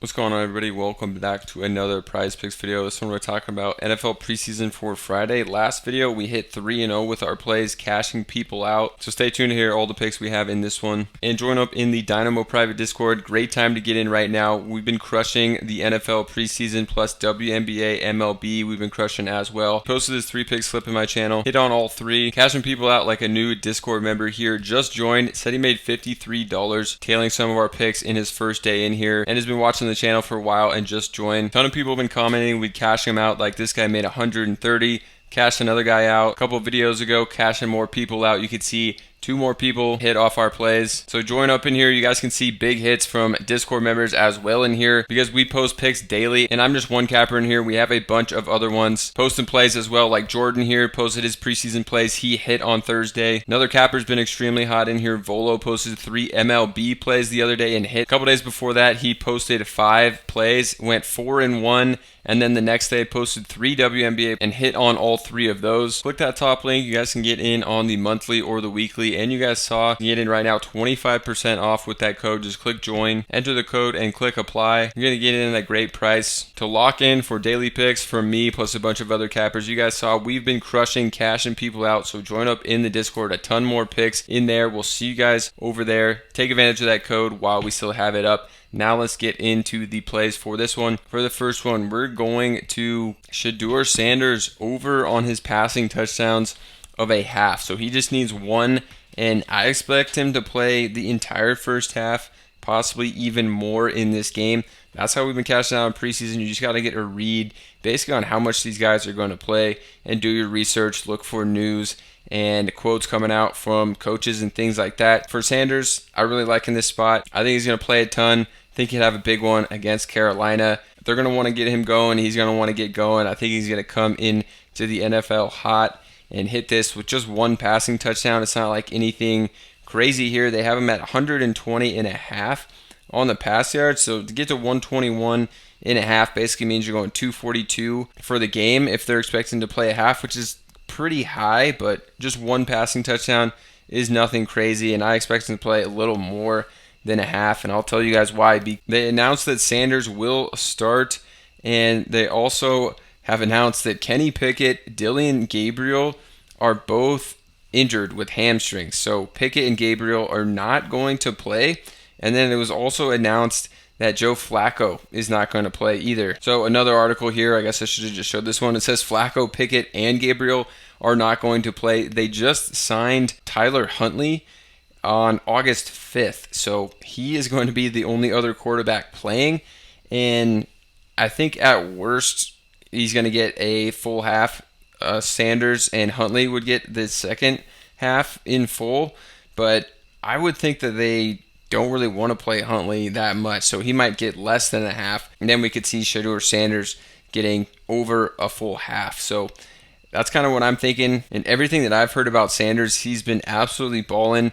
What's going on, everybody? Welcome back to another Prize Picks video. This one we're talking about NFL preseason for Friday. Last video we hit 3-0 with our plays, cashing people out. So stay tuned to hear all the picks we have in this one. And join up in the Dynamo private Discord. Great time to get in right now. We've been crushing the NFL preseason plus WNBA, MLB. We've been crushing as well. Posted this 3-pick slip in my channel. Hit on all three. Cashing people out like a new Discord member here. Just joined. Said he made $53, tailing some of our picks in his first day in here. And has been watching the channel for a while and just joined. A ton of people have been commenting we'd cash him out, like this guy made 130, cashed another guy out a couple of videos ago, cashing more people out. You could see two more people hit off our plays. So join up in here. You guys can see big hits from Discord members as well in here because we post picks daily, and I'm just one capper in here. We have a bunch of other ones posting plays as well, like Jordan here posted his preseason plays. He hit on Thursday. Another capper's been extremely hot in here. Volo posted 3 MLB plays the other day and hit. A couple days before that, he posted 5 plays, went 4-1. And then the next day posted 3 WNBA and hit on all 3 of those. Click that top link. You guys can get in on the monthly or the weekly. And you guys saw, you can get in right now 25% off with that code. Just click join, enter the code, and click apply. You're going to get in at a great price to lock in for daily picks from me plus a bunch of other cappers. You guys saw we've been crushing, cashing people out. So join up in the Discord. A ton more picks in there. We'll see you guys over there. Take advantage of that code while we still have it up. Now let's get into the plays for this one. For the first one, we're going to Shedeur Sanders over on his passing touchdowns of a half. So he just needs one, and I expect him to play the entire first half, possibly even more in this game. That's how we've been cashing out in preseason. You just got to get a read basically on how much these guys are going to play and do your research, look for news and quotes coming out from coaches and things like that. For Sanders, I really like in this spot. I think he's going to play a ton. I think he'd have a big one against Carolina. They're going to want to get him going. He's going to want to get going. I think he's going to come in to the NFL hot and hit this with just one passing touchdown. It's not like anything crazy here. They have him at 120.5 on the pass yards. So to get to 121.5 basically means you're going 242 for the game if they're expecting to play a half, which is pretty high, but just one passing touchdown is nothing crazy, and I expect him to play a little more than a half, and I'll tell you guys why. They announced that Sanders will start, and they also have announced that Kenny Pickett, Dillon Gabriel are both injured with hamstrings. So Pickett and Gabriel are not going to play, and then it was also announced that Joe Flacco is not going to play either. So another article here, I guess I should have just showed this one. It says Flacco, Pickett, and Gabriel are not going to play. They just signed Tyler Huntley on August 5th. So he is going to be the only other quarterback playing. And I think at worst, he's going to get a full half. Sanders and Huntley would get the second half in full. But I would think that they don't really want to play Huntley that much. So he might get less than a half. And then we could see Shedeur Sanders getting over a full half. So that's kind of what I'm thinking. And everything that I've heard about Sanders, he's been absolutely balling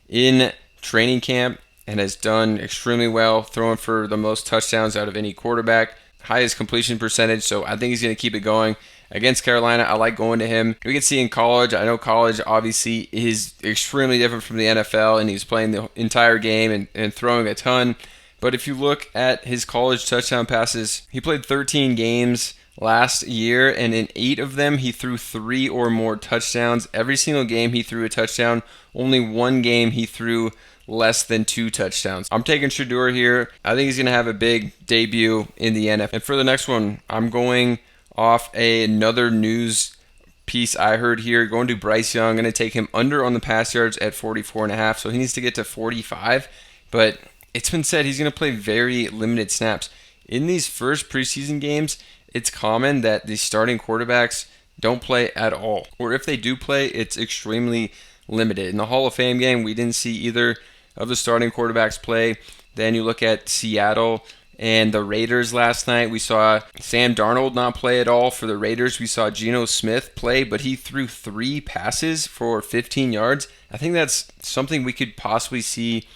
in training camp and has done extremely well, throwing for the most touchdowns out of any quarterback, highest completion percentage. So I think he's going to keep it going. Against Carolina, I like going to him. We can see in college, I know college obviously is extremely different from the NFL, and he's playing the entire game and throwing a ton. But if you look at his college touchdown passes, he played 13 games last year, and in 8 of them, he threw 3 or more touchdowns. Every single game, he threw a touchdown. Only one game, he threw less than 2 touchdowns. I'm taking Shedeur here. I think he's going to have a big debut in the NFL. And for the next one, I'm going off another news piece I heard here. Going to Bryce Young. I'm going to take him under on the pass yards at 44.5. So he needs to get to 45. But it's been said he's going to play very limited snaps. In these first preseason games, it's common that the starting quarterbacks don't play at all. Or if they do play, it's extremely limited. In the Hall of Fame game, we didn't see either of the starting quarterbacks play. Then you look at Seattle and the Raiders last night. We saw Sam Darnold not play at all for the Raiders. We saw Geno Smith play, but he threw 3 passes for 15 yards. I think that's something we could possibly see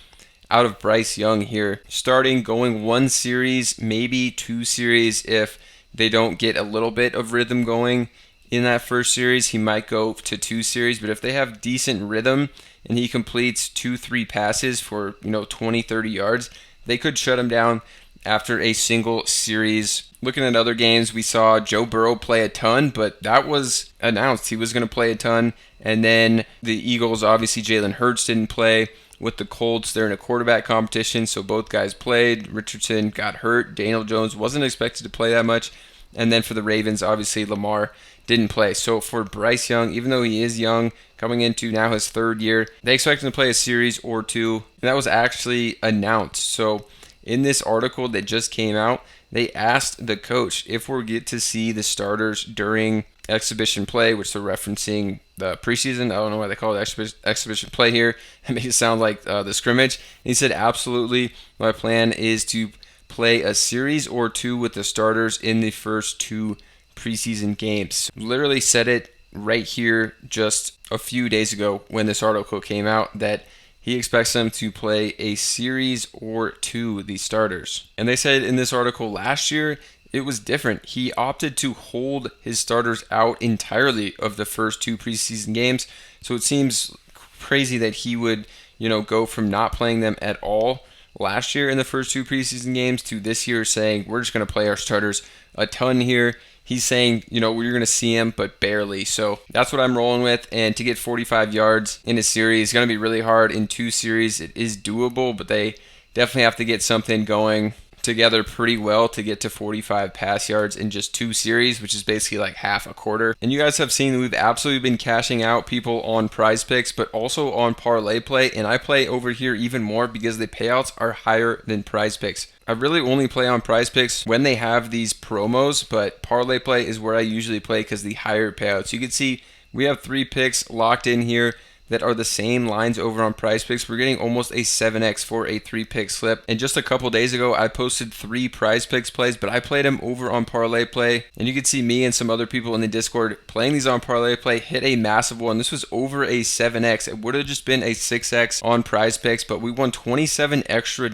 out of Bryce Young here. Starting, going 1 series, maybe 2 series if they don't get a little bit of rhythm going in that first series. He might go to 2 series, but if they have decent rhythm and he completes 2-3 passes for 20-30 yards, they could shut him down after a single series. Looking at other games, we saw Joe Burrow play a ton, but that was announced. He was going to play a ton. And then the Eagles, obviously Jalen Hurts didn't play. With the Colts, they're in a quarterback competition, so both guys played. Richardson got hurt. Daniel Jones wasn't expected to play that much. And then for the Ravens, obviously Lamar didn't play. So for Bryce Young, even though he is young, coming into now his third year, they expect him to play a series or two. And that was actually announced. So in this article that just came out, they asked the coach if we'll get to see the starters during exhibition play, which they're referencing the preseason. I don't know why they call it exhibition play here. It makes it sound like the scrimmage. And he said, absolutely, my plan is to play a series or two with the starters in the first two preseason games. Literally said it right here just a few days ago when this article came out that he expects them to play a series or two, the starters. And they said in this article last year, it was different. He opted to hold his starters out entirely of the first two preseason games. So it seems crazy that he would, go from not playing them at all last year in the first two preseason games to this year saying, we're just going to play our starters a ton here. He's saying, we're going to see him, but barely. So that's what I'm rolling with. And to get 45 yards in a series is going to be really hard. In two series, it is doable, but they definitely have to get something going together pretty well to get to 45 pass yards in just two series, which is basically like half a quarter. And you guys have seen we've absolutely been cashing out people on PrizePicks, but also on Parlay play. And I play over here even more because the payouts are higher than PrizePicks. I really only play on PrizePicks when they have these promos, but Parlay play is where I usually play because the higher payouts. You can see we have 3 picks locked in here that are the same lines over on PrizePicks. We're getting almost a 7x for a 3-pick slip. And just a couple days ago, I posted 3 PrizePicks plays, but I played them over on Parlay Play. And you can see me and some other people in the Discord playing these on Parlay Play hit a massive one. This was over a 7x. It would have just been a 6x on PrizePicks, but we won $27 extra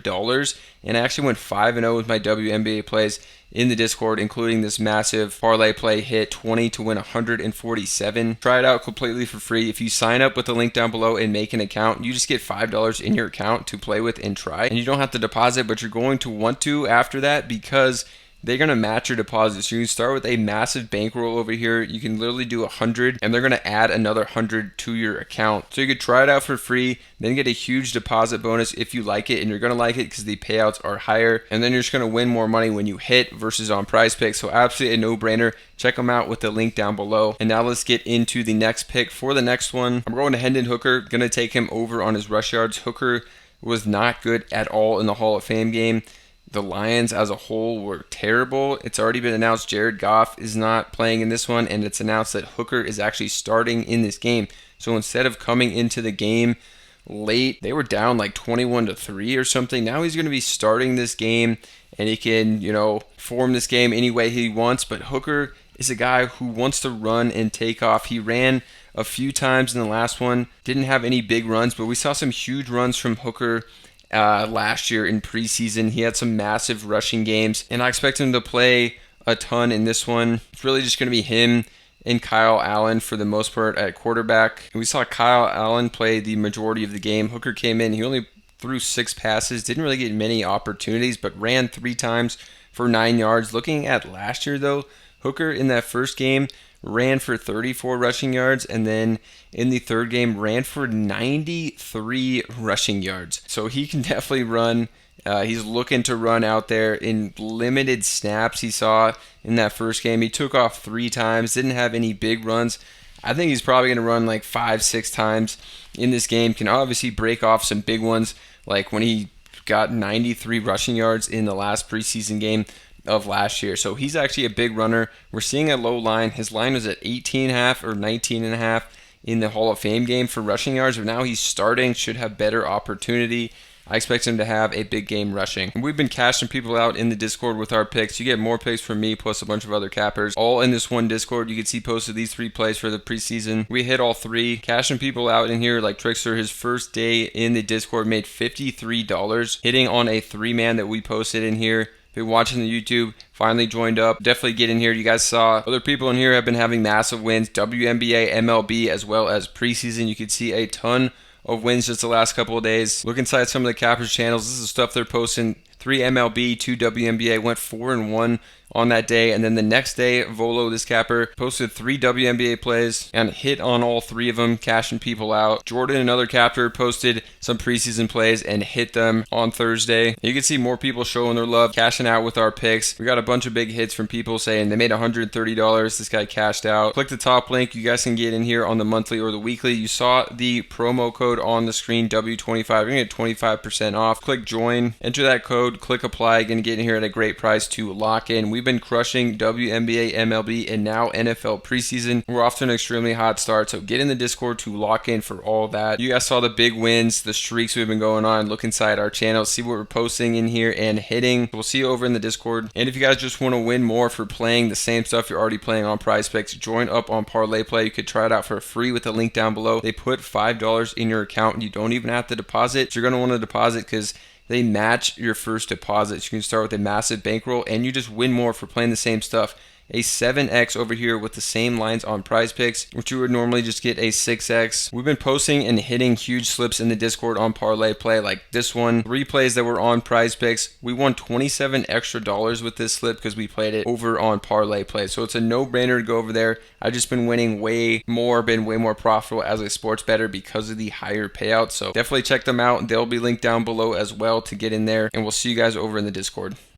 and I actually went 5-0 with my WNBA plays in the Discord, including this massive parlay play hit 20 to win 147. Try it out completely for free. If you sign up with the link down below and make an account, you just get $5 in your account to play with and try. And you don't have to deposit, but you're going to want to after that because they're going to match your deposit. So you can start with a massive bankroll over here. You can literally do 100 and they're going to add another 100 to your account. So you could try it out for free, then get a huge deposit bonus if you like it, and you're going to like it because the payouts are higher. And then you're just going to win more money when you hit versus on PrizePicks. So absolutely a no-brainer. Check them out with the link down below. And now let's get into the next pick. For the next one, I'm going to Hendon Hooker. Going to take him over on his rush yards. Hooker was not good at all in the Hall of Fame game. The Lions as a whole were terrible. It's already been announced Jared Goff is not playing in this one, and it's announced that Hooker is actually starting in this game. So instead of coming into the game late, they were down like 21-3 or something. Now he's going to be starting this game, and he can, form this game any way he wants. But Hooker is a guy who wants to run and take off. He ran a few times in the last one, didn't have any big runs, but we saw some huge runs from Hooker last year in preseason. He had some massive rushing games, and I expect him to play a ton in this one. It's really just going to be him and Kyle Allen for the most part at quarterback. And we saw Kyle Allen play the majority of the game. Hooker came in, he only threw 6 passes, didn't really get many opportunities, but ran 3 times for 9 yards. Looking at last year though, Hooker in that first game ran for 34 rushing yards, and then in the third game ran for 93 rushing yards. So he can definitely run. He's looking to run out there in limited snaps he saw in that first game. He took off 3 times, didn't have any big runs. I think he's probably going to run like 5-6 times in this game. Can obviously break off some big ones, like when he got 93 rushing yards in the last preseason game of last year. So he's actually a big runner. We're seeing a low line. His line was at 18.5 or 19.5 in the Hall of Fame game for rushing yards, but now he's starting, should have better opportunity. I expect him to have a big game rushing. And we've been cashing people out in the Discord with our picks. You get more picks from me plus a bunch of other cappers, all in this one Discord. You can see posted these 3 plays for the preseason. We hit all 3. Cashing people out in here like Trickster, his first day in the Discord made $53, hitting on a 3-man that we posted in here. Been watching the YouTube, finally joined up. Definitely get in here. You guys saw other people in here have been having massive wins, WNBA, MLB, as well as preseason. You can see a ton of wins just the last couple of days. Look inside some of the cappers channels. This is the stuff they're posting 3 MLB, 2 WNBA, went 4-1 on that day. And then the next day, Volo, this capper, posted 3 WNBA plays and hit on all 3 of them, cashing people out. Jordan, another capper, posted some preseason plays and hit them on Thursday. You can see more people showing their love, cashing out with our picks. We got a bunch of big hits from people saying they made $130. This guy cashed out. Click the top link. You guys can get in here on the monthly or the weekly. You saw the promo code on the screen, W25. You're going to get 25% off. Click join, enter that code, click apply. You're going to get in here at a great price to lock in. We've been crushing WNBA, MLB, and now NFL preseason. We're off to an extremely hot start, so get in the Discord to lock in for all that. You guys saw the big wins, the streaks we've been going on. Look inside our channel, see what we're posting in here and hitting. We'll see you over in the Discord. And if you guys just want to win more for playing the same stuff you're already playing on PrizePicks, join up on Parlay Play. You could try it out for free with the link down below. They put $5 in your account and you don't even have to deposit. You're going to want to deposit because they match your first deposit. You can start with a massive bankroll and you just win more for playing the same stuff. A 7x over here with the same lines on PrizePicks, which you would normally just get a 6x. We've been posting and hitting huge slips in the Discord on Parlay Play, like this one. 3 plays that were on PrizePicks. We won $27 extra with this slip because we played it over on Parlay Play. So it's a no-brainer to go over there. I've just been winning way more profitable as a sports bettor because of the higher payouts. So definitely check them out. They'll be linked down below as well to get in there. And we'll see you guys over in the Discord.